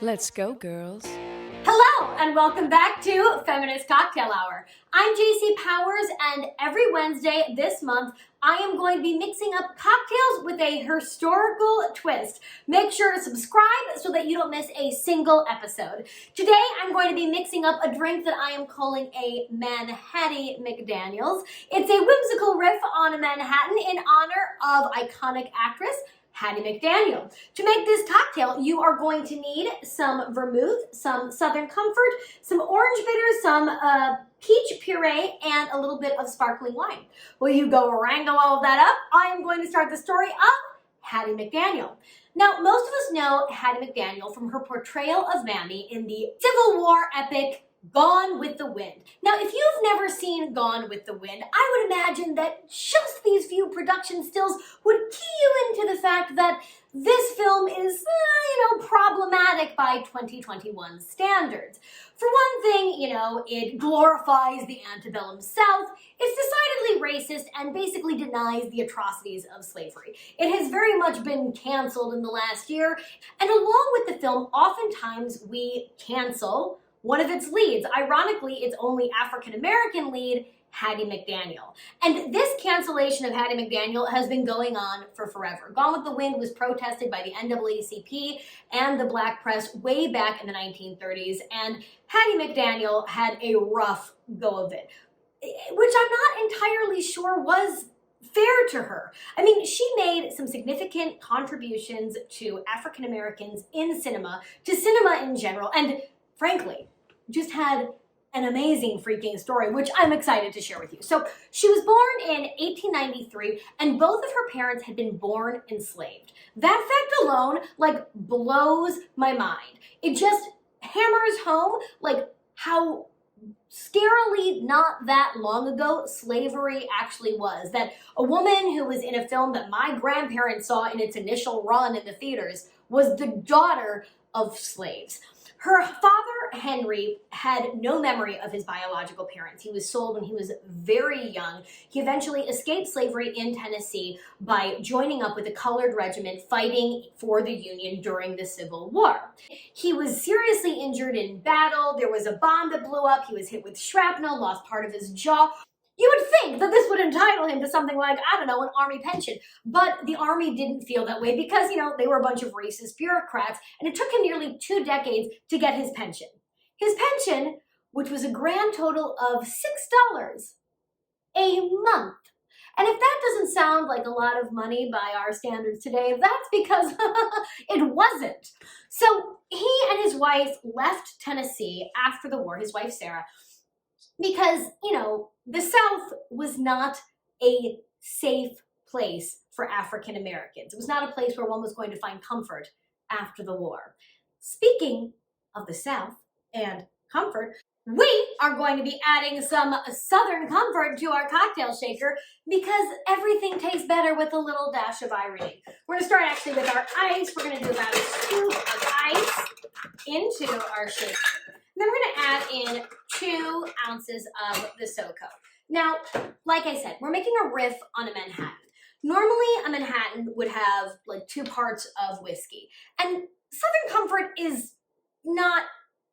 Let's go, girls. Hello, and welcome back to Feminist Cocktail Hour. I'm JC Powers, and every Wednesday this month, I am going to be mixing up cocktails with a historical twist. Make sure to subscribe so that you don't miss a single episode. Today, I'm going to be mixing up a drink that I am calling a Man-Hattie McDaniels. It's a whimsical riff on a Manhattan in honor of iconic actress Hattie McDaniel. To make this cocktail, you are going to need some vermouth, some Southern Comfort, some orange bitters, some peach puree, and a little bit of sparkling wine. Will you go wrangle all of that up? I am going to start the story of Hattie McDaniel. Now, most of us know Hattie McDaniel from her portrayal of Mammy in the Civil War epic Gone with the Wind. Now, if you've never seen Gone with the Wind, I would imagine that just these few production stills would key you into the fact that this film is, problematic by 2021 standards. For one thing, it glorifies the antebellum South, it's decidedly racist, and basically denies the atrocities of slavery. It has very much been canceled in the last year, and along with the film, oftentimes we cancel one of its leads. Ironically, its only African-American lead, Hattie McDaniel. And this cancellation of Hattie McDaniel has been going on for forever. Gone with the Wind was protested by the NAACP and the black press way back in the 1930s, and Hattie McDaniel had a rough go of it, which I'm not entirely sure was fair to her. I mean, she made some significant contributions to African Americans in cinema, to cinema in general, and frankly, just had an amazing freaking story, which I'm excited to share with you. So she was born in 1893, and both of her parents had been born enslaved. That fact alone, blows my mind. It just hammers home, how scarily not that long ago slavery actually was. That a woman who was in a film that my grandparents saw in its initial run in the theaters was the daughter of slaves. Her father, Henry, had no memory of his biological parents. He was sold when he was very young. He eventually escaped slavery in Tennessee by joining up with a colored regiment fighting for the Union during the Civil War. He was seriously injured in battle. There was a bomb that blew up. He was hit with shrapnel, lost part of his jaw. You would think that this would entitle him to something like, an army pension. But the army didn't feel that way because, they were a bunch of racist bureaucrats, and it took him nearly 2 decades to get his pension. His pension, which was a grand total of $6 a month. And if that doesn't sound like a lot of money by our standards today, that's because it wasn't. So he and his wife left Tennessee after the war, his wife Sarah, because, the South was not a safe place for African Americans. It was not a place where one was going to find comfort after the war. Speaking of the South and comfort, we are going to be adding some Southern comfort to our cocktail shaker because everything tastes better with a little dash of irony. We're going to start actually with our ice. We're going to do about a scoop of ice into our shaker. Then we're going to add in 2 ounces of the SoCo. Now, like I said, we're making a riff on a Manhattan. Normally, a Manhattan would have 2 parts of whiskey. And Southern Comfort is not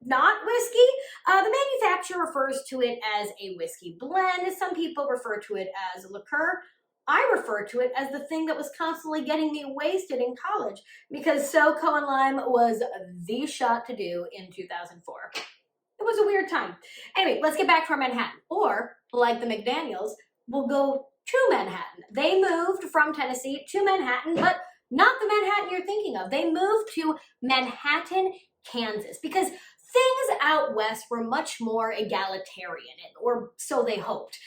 whiskey. The manufacturer refers to it as a whiskey blend. Some people refer to it as liqueur. I refer to it as the thing that was constantly getting me wasted in college because SoCo and lime was the shot to do in 2004. It was a weird time. Anyway, let's get back to our Manhattan. Or, like the McDaniels, we'll go to Manhattan. They moved from Tennessee to Manhattan, but not the Manhattan you're thinking of. They moved to Manhattan, Kansas, because things out west were much more egalitarian, or so they hoped.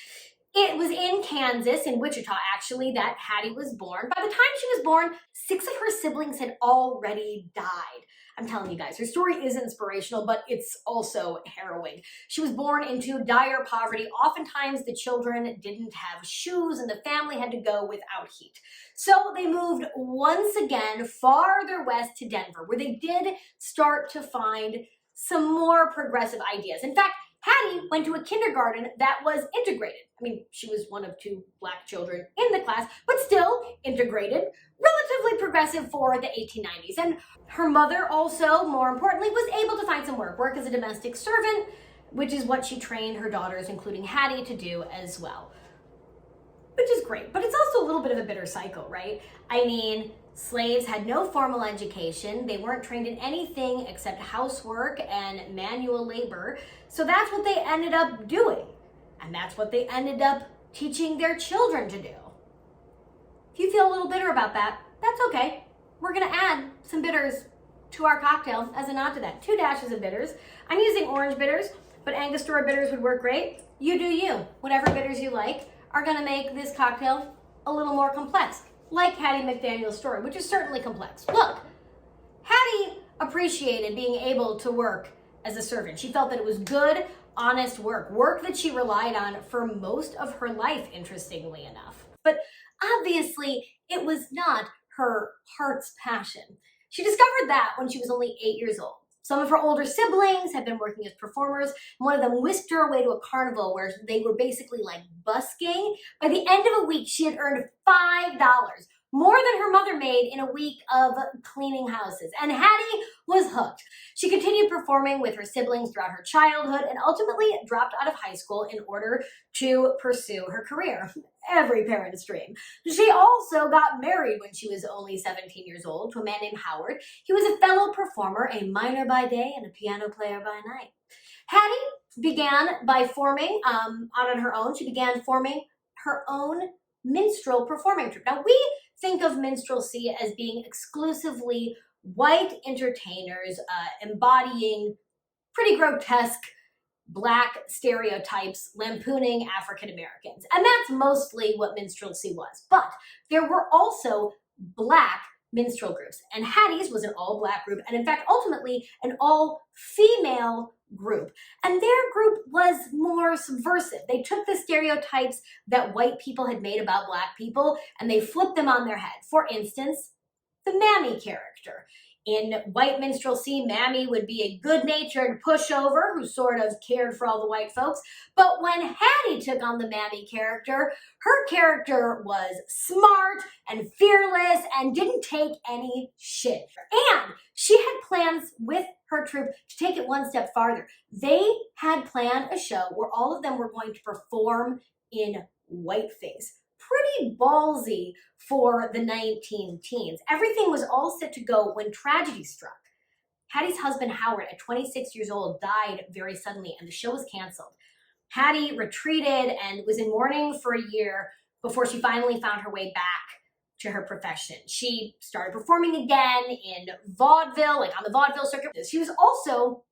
It was in Kansas, in Wichita, actually, that Hattie was born. By the time she was born, 6 of her siblings had already died. I'm telling you guys, her story is inspirational, but it's also harrowing. She was born into dire poverty. Oftentimes, the children didn't have shoes, and the family had to go without heat. So they moved once again farther west to Denver, where they did start to find some more progressive ideas. In fact, Hattie went to a kindergarten that was integrated. I mean, she was one of 2 Black children in the class, but still integrated, relatively progressive for the 1890s. And her mother also, more importantly, was able to find some work as a domestic servant, which is what she trained her daughters, including Hattie, to do as well. Which is great, but it's also a little bit of a bitter cycle, right? I mean, slaves had no formal education. They weren't trained in anything except housework and manual labor. So that's what they ended up doing. And that's what they ended up teaching their children to do. If you feel a little bitter about that, that's okay. We're gonna add some bitters to our cocktail as a nod to that. 2 dashes of bitters. I'm using orange bitters, but Angostura bitters would work great. You do you. Whatever bitters you like are gonna make this cocktail a little more complex, like Hattie McDaniel's story, which is certainly complex. Look, Hattie appreciated being able to work as a servant. She felt that it was good, honest work that she relied on for most of her life, interestingly enough. But obviously, it was not her heart's passion. She discovered that when she was only 8 years old. Some of her older siblings had been working as performers, and one of them whisked her away to a carnival where they were basically like busking. By the end of a week, she had earned $5, more than her mother made in a week of cleaning houses. And Hattie was hooked. She continued performing with her siblings throughout her childhood and ultimately dropped out of high school in order to pursue her career. Every parent's dream. She also got married when she was only 17 years old to a man named Howard. He was a fellow performer, a miner by day and a piano player by night. Hattie began by forming, out on her own, she began forming her own minstrel performing troupe. Now, we think of minstrelsy as being exclusively white entertainers embodying pretty grotesque Black stereotypes lampooning African Americans. And that's mostly what minstrelsy was. But there were also Black minstrel groups. And Hattie's was an all-Black group, and in fact, ultimately, an all-female group. And their group was more subversive. They took the stereotypes that white people had made about Black people, and they flipped them on their head. For instance, the Mammy character. In white minstrelsy, Mammy would be a good-natured pushover who sort of cared for all the white folks. But when Hattie took on the Mammy character, her character was smart and fearless and didn't take any shit. And she had plans with her troupe to take it one step farther. They had planned a show where all of them were going to perform in whiteface. Pretty ballsy for the 19 teens. Everything was all set to go when tragedy struck. Hattie's husband, Howard, at 26 years old, died very suddenly, and the show was canceled. Hattie retreated and was in mourning for a year before she finally found her way back to her profession. She started performing again in vaudeville, like on the vaudeville circuit. She was also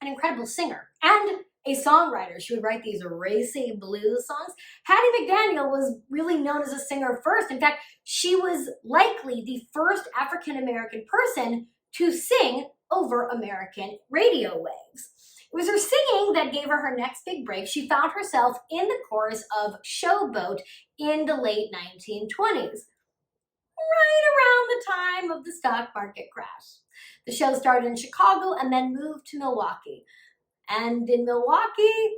an incredible singer and a songwriter. She would write these racy blues songs. Hattie McDaniel was really known as a singer first. In fact, she was likely the first African-American person to sing over American radio waves. It was her singing that gave her her next big break. She found herself in the chorus of Showboat in the late 1920s, right around the time of the stock market crash. The show started in Chicago and then moved to Milwaukee. And in Milwaukee,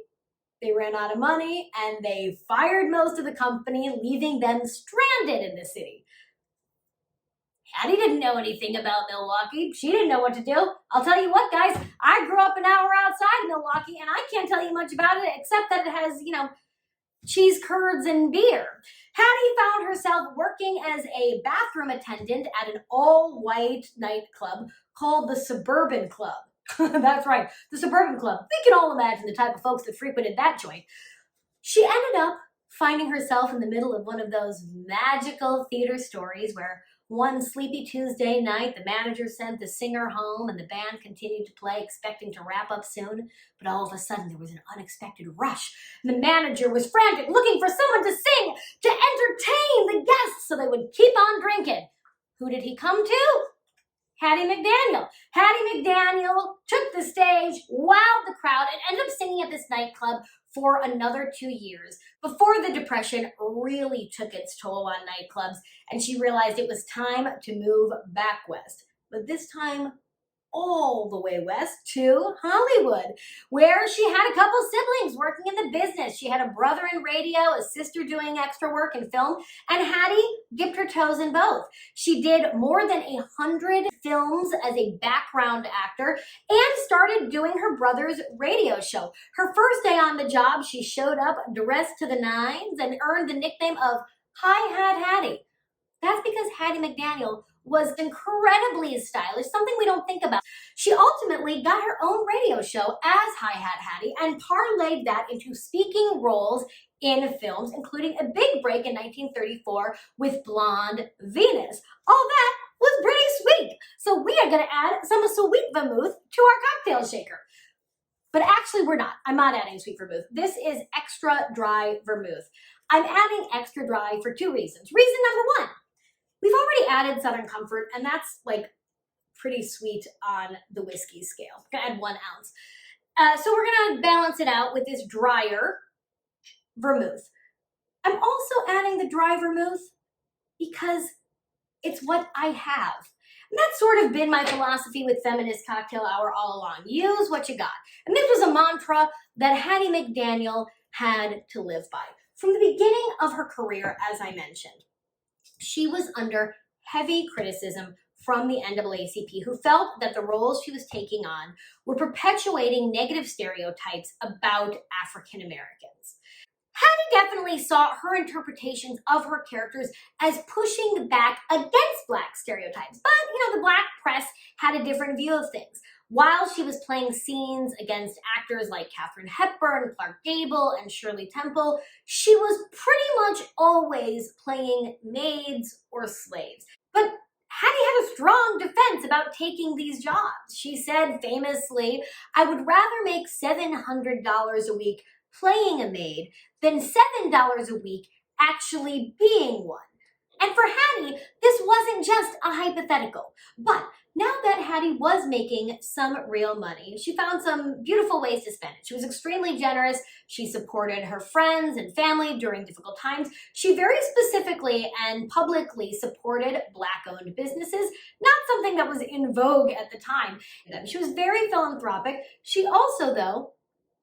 they ran out of money and they fired most of the company, leaving them stranded in the city. Hattie didn't know anything about Milwaukee. She didn't know what to do. I'll tell you what, guys, I grew up an hour outside Milwaukee and I can't tell you much about it except that it has, cheese curds and beer. Hattie found herself working as a bathroom attendant at an all-white nightclub called the Suburban Club. That's right, the Suburban Club. We can all imagine the type of folks that frequented that joint. She ended up finding herself in the middle of one of those magical theater stories where one sleepy Tuesday night, the manager sent the singer home and the band continued to play, expecting to wrap up soon. But all of a sudden, there was an unexpected rush. And the manager was frantic, looking for someone to sing, to entertain the guests so they would keep on drinking. Who did he come to? Hattie McDaniel. Hattie McDaniel took the stage, wowed the crowd, and ended up singing at this nightclub for another 2 years before the Depression really took its toll on nightclubs and she realized it was time to move back west. But this time, all the way west to Hollywood, where she had a couple siblings working in the business. She had a brother in radio, a sister doing extra work in film, and Hattie dipped her toes in both. She did more than 100 films as a background actor and started doing her brother's radio show. Her first day on the job, she showed up dressed to the nines and earned the nickname of Hi-Hat Hattie. That's because Hattie McDaniel was incredibly stylish, something we don't think about. She ultimately got her own radio show as Hi-Hat Hattie and parlayed that into speaking roles in films, including a big break in 1934 with Blonde Venus. All that was pretty sweet. So we are going to add some sweet vermouth to our cocktail shaker. But actually we're not. I'm not adding sweet vermouth. This is extra dry vermouth. I'm adding extra dry for two reasons. Reason number one, we've already added Southern Comfort, and that's like pretty sweet on the whiskey scale. I'm gonna add 1 ounce. So we're gonna balance it out with this drier vermouth. I'm also adding the dry vermouth because it's what I have. And that's sort of been my philosophy with Feminist Cocktail Hour all along. Use what you got. And this was a mantra that Hattie McDaniel had to live by. From the beginning of her career, as I mentioned, she was under heavy criticism from the NAACP, who felt that the roles she was taking on were perpetuating negative stereotypes about African Americans. Hattie definitely saw her interpretations of her characters as pushing back against Black stereotypes, but the Black press had a different view of things. While she was playing scenes against actors like Katharine Hepburn, Clark Gable, and Shirley Temple, she was pretty much always playing maids or slaves. But Hattie had a strong defense about taking these jobs. She said famously, "I would rather make $700 a week playing a maid than $7 a week actually being one." And for Hattie, this wasn't just a hypothetical. But now that Hattie was making some real money, she found some beautiful ways to spend it. She was extremely generous. She supported her friends and family during difficult times. She very specifically and publicly supported Black-owned businesses, not something that was in vogue at the time. She was very philanthropic. She also, though,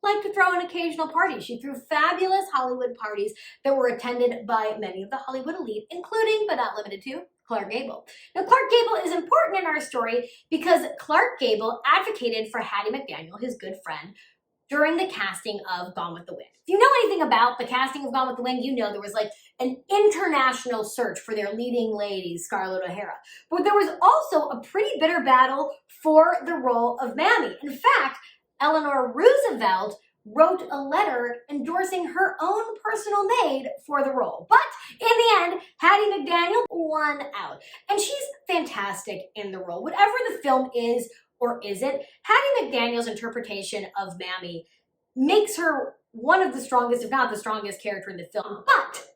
liked to throw an occasional party. She threw fabulous Hollywood parties that were attended by many of the Hollywood elite, including, but not limited to, Clark Gable. Now, Clark Gable is important in our story because Clark Gable advocated for Hattie McDaniel, his good friend, during the casting of Gone with the Wind. If you know anything about the casting of Gone with the Wind, you know there was like an international search for their leading lady, Scarlett O'Hara. But there was also a pretty bitter battle for the role of Mammy. In fact, Eleanor Roosevelt wrote a letter endorsing her own personal maid for the role. But in the end, Hattie McDaniel won out. And she's fantastic in the role. Whatever the film is or isn't, Hattie McDaniel's interpretation of Mammy makes her one of the strongest, if not the strongest character in the film. But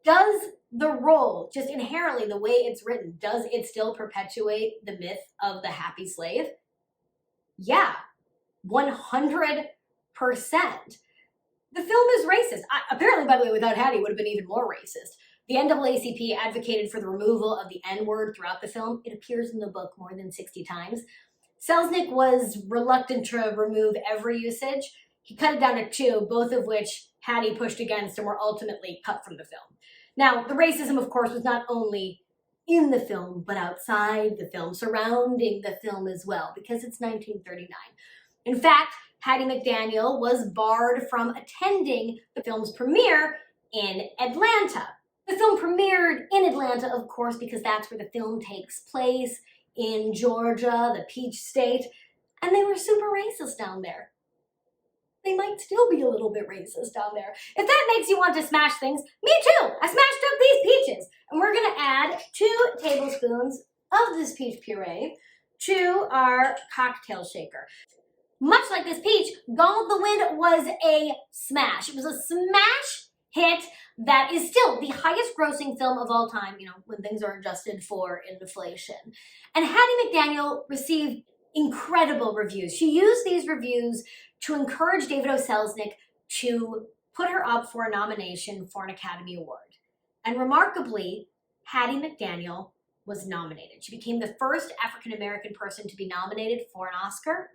does the role, just inherently the way it's written, does it still perpetuate the myth of the happy slave? Yeah, 100%. The film is racist. Apparently, by the way, without Hattie, it would have been even more racist. The NAACP advocated for the removal of the N-word throughout the film. It appears in the book more than 60 times. Selznick was reluctant to remove every usage. He cut it down to 2, both of which Hattie pushed against and were ultimately cut from the film. Now, the racism, of course, was not only in the film, but outside the film, surrounding the film as well, because it's 1939. In fact, Hattie McDaniel was barred from attending the film's premiere in Atlanta. The film premiered in Atlanta, of course, because that's where the film takes place, in Georgia, the Peach State, and they were super racist down there. They might still be a little bit racist down there. If that makes you want to smash things, me too! I smashed up these peaches! And we're gonna add 2 tablespoons of this peach puree to our cocktail shaker. Much like this peach, Gone with the Wind was a smash. It was a smash hit that is still the highest grossing film of all time, when things are adjusted for inflation. And Hattie McDaniel received incredible reviews. She used these reviews to encourage David O. Selznick to put her up for a nomination for an Academy Award. And remarkably, Hattie McDaniel was nominated. She became the first African-American person to be nominated for an Oscar.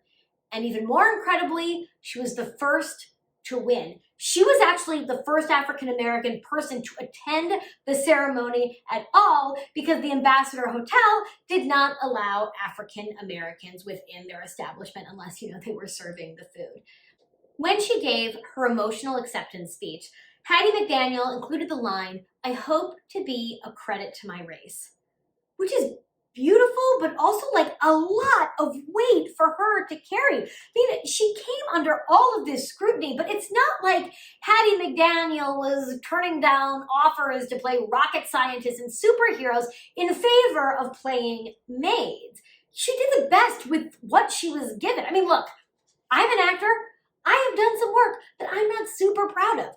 And even more incredibly, she was the first to win. She was actually the first African-American person to attend the ceremony at all because the Ambassador Hotel did not allow African-Americans within their establishment unless, they were serving the food. When she gave her emotional acceptance speech, Hattie McDaniel included the line, "I hope to be a credit to my race," which is beautiful, but also like a lot of weight for her to carry. I mean, she came under all of this scrutiny, but it's not like Hattie McDaniel was turning down offers to play rocket scientists and superheroes in favor of playing maids. She did the best with what she was given. I mean, look, I'm an actor. I have done some work that I'm not super proud of.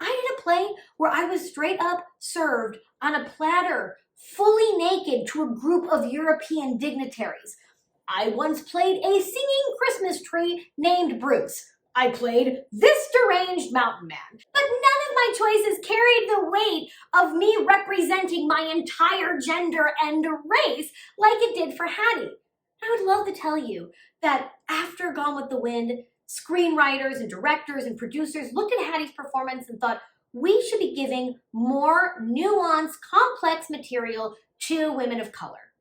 I did a play where I was straight up served on a platter, fully naked, to a group of European dignitaries. I once played a singing Christmas tree named Bruce. I played this deranged mountain man. But none of my choices carried the weight of me representing my entire gender and race like it did for Hattie. I would love to tell you that after Gone with the Wind, screenwriters and directors and producers looked at Hattie's performance and thought, we should be giving more nuanced, complex material to women of color.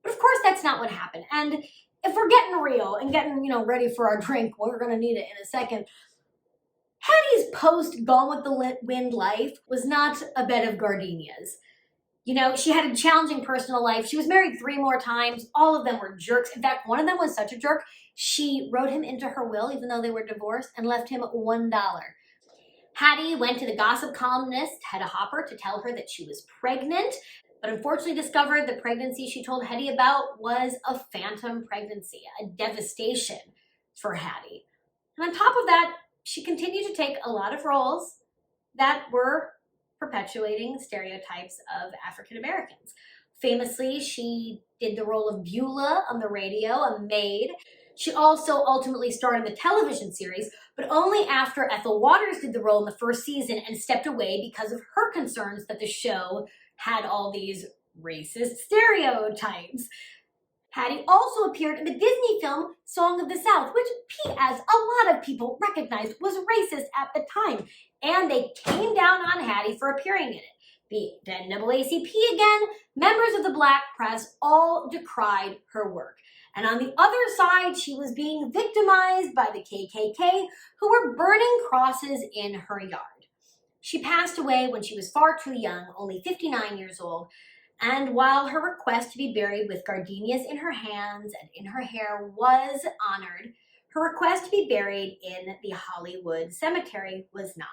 But of course, that's not what happened. And if we're getting real and getting, ready for our drink, we're going to need it in a second. Hattie's post Gone with the Wind life was not a bed of gardenias. She had a challenging personal life. She was married 3 more times. All of them were jerks. In fact, one of them was such a jerk, she wrote him into her will, even though they were divorced, and left him $1. Hattie went to the gossip columnist, Hedda Hopper, to tell her that she was pregnant, but unfortunately discovered the pregnancy she told Hattie about was a phantom pregnancy, a devastation for Hattie. And on top of that, she continued to take a lot of roles that were perpetuating stereotypes of African Americans. Famously, she did the role of Beulah on the radio, a maid. She also ultimately starred in the television series, but only after Ethel Waters did the role in the first season and stepped away because of her concerns that the show had all these racist stereotypes. Hattie also appeared in the Disney film Song of the South, which P.S. a lot of people recognized was racist at the time, and they came down on Hattie for appearing in it. The NAACP again, members of the Black press all decried her work. And on the other side, she was being victimized by the KKK, who were burning crosses in her yard. She passed away when she was far too young, only 59 years old, and while her request to be buried with gardenias in her hands and in her hair was honored, her request to be buried in the Hollywood cemetery was not,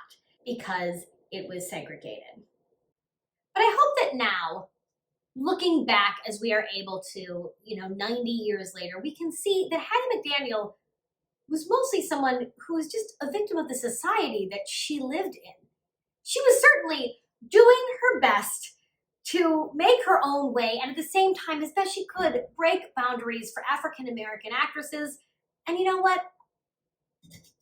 because it was segregated. But I hope that now, looking back as we are able to, 90 years later, we can see that Hattie McDaniel was mostly someone who was just a victim of the society that she lived in. She was certainly doing her best to make her own way, and at the same time, as best she could, break boundaries for African-American actresses, and you know what?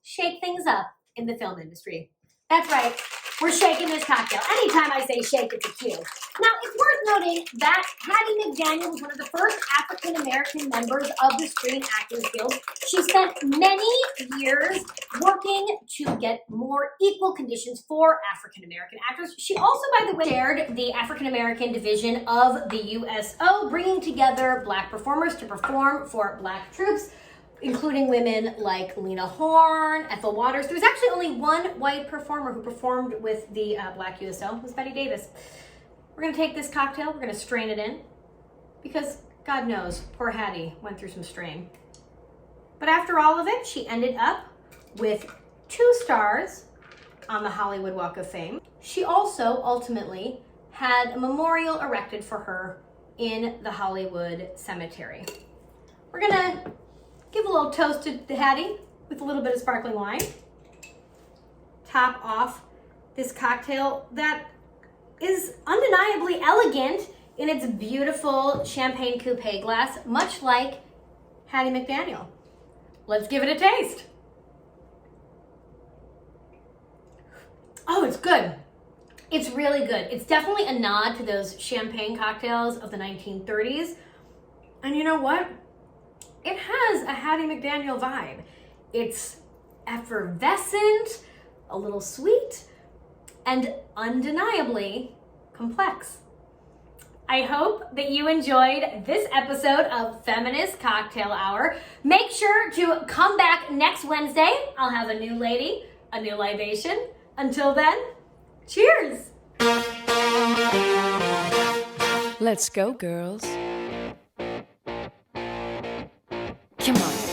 Shake things up in the film industry. That's right, we're shaking this cocktail. Anytime I say shake, it's a cue. Now, it's worth noting that Hattie McDaniel was one of the first African-American members of the Screen Actors Guild. She spent many years working to get more equal conditions for African-American actors. She also, by the way, chaired the African-American division of the USO, bringing together Black performers to perform for Black troops, including women like Lena Horne, Ethel Waters. There was actually only one white performer who performed with the Black USO. It was Betty Davis. We're gonna take this cocktail, we're gonna strain it in, because God knows, poor Hattie went through some strain. But after all of it, she ended up with 2 stars on the Hollywood Walk of Fame. She also ultimately had a memorial erected for her in the Hollywood Cemetery. We're gonna give a little toast to Hattie with a little bit of sparkling wine. Top off this cocktail that is undeniably elegant in its beautiful champagne coupe glass, much like Hattie McDaniel. Let's give it a taste. Oh, it's good. It's really good. It's definitely a nod to those champagne cocktails of the 1930s. And you know what? It has a Hattie McDaniel vibe. It's effervescent, a little sweet, and undeniably complex. I hope that you enjoyed this episode of Feminist Cocktail Hour. Make sure to come back next Wednesday. I'll have a new lady, a new libation. Until then, cheers! Let's go, girls. Come on.